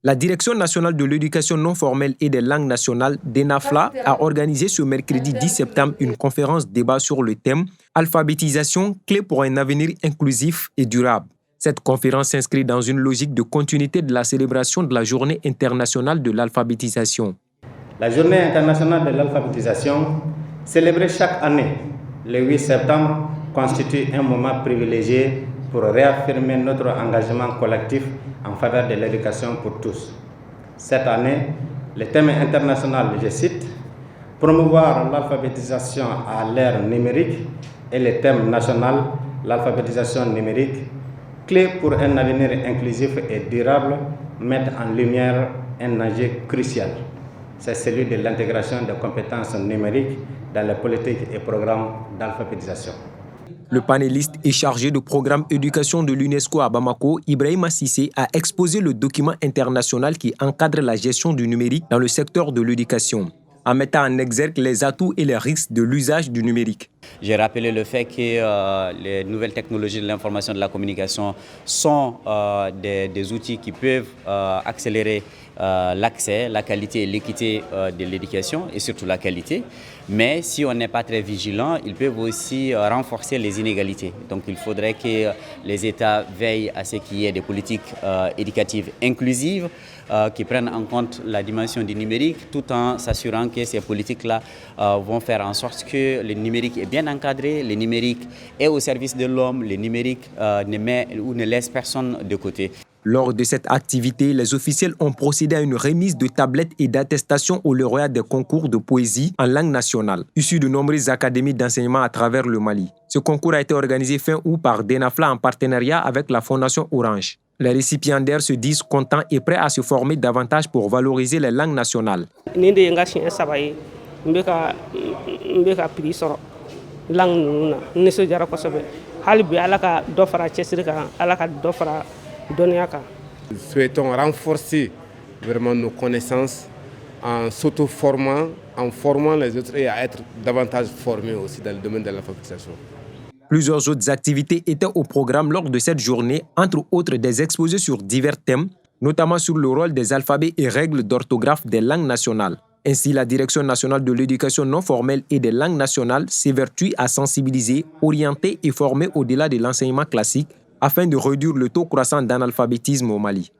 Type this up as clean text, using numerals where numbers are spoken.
La Direction nationale de l'éducation non formelle et des langues nationales, DENAFLA, a organisé ce mercredi 10 septembre une conférence débat sur le thème « Alphabétisation, clé pour un avenir inclusif et durable ». Cette conférence s'inscrit dans une logique de continuité de la célébration de la Journée internationale de l'alphabétisation. La Journée internationale de l'alphabétisation, célébrée chaque année le 8 septembre, constitue un moment privilégié pour réaffirmer notre engagement collectif en faveur de l'éducation pour tous. Cette année, le thème international, je cite, « Promouvoir l'alphabétisation à l'ère numérique » et le thème national, l'alphabétisation numérique, clé pour un avenir inclusif et durable, mettent en lumière un enjeu crucial. C'est celui de l'intégration des compétences numériques dans les politiques et programmes d'alphabétisation. Le panéliste et chargé de programme éducation de l'UNESCO à Bamako, Ibrahima Cissé, a exposé le document international qui encadre la gestion du numérique dans le secteur de l'éducation, en mettant en exergue les atouts et les risques de l'usage du numérique. J'ai rappelé le fait que les nouvelles technologies de l'information et de la communication sont des outils qui peuvent accélérer l'accès, la qualité et l'équité de l'éducation et surtout la qualité. Mais si on n'est pas très vigilant, ils peuvent aussi renforcer les inégalités. Donc il faudrait que les États veillent à ce qu'il y ait des politiques éducatives inclusives qui prennent en compte la dimension du numérique tout en s'assurant que ces politiques-là vont faire en sorte que le numérique est bien encadré, le numérique est au service de l'homme, le numérique ne laisse personne de côté. Lors de cette activité, les officiels ont procédé à une remise de tablettes et d'attestations aux lauréats des concours de poésie en langue nationale, issus de nombreuses académies d'enseignement à travers le Mali. Ce concours a été organisé fin août par DENAFLA en partenariat avec la Fondation Orange. Les récipiendaires se disent contents et prêts à se former davantage pour valoriser les langues nationales. Nous souhaitons renforcer vraiment nos connaissances en s'auto-formant, en formant les autres et à être davantage formés aussi dans le domaine de l'alphabétisation. Plusieurs autres activités étaient au programme lors de cette journée, entre autres des exposés sur divers thèmes, notamment sur le rôle des alphabets et règles d'orthographe des langues nationales. Ainsi, la Direction nationale de l'éducation non formelle et des langues nationales s'évertue à sensibiliser, orienter et former au-delà de l'enseignement classique afin de réduire le taux croissant d'analphabétisme au Mali.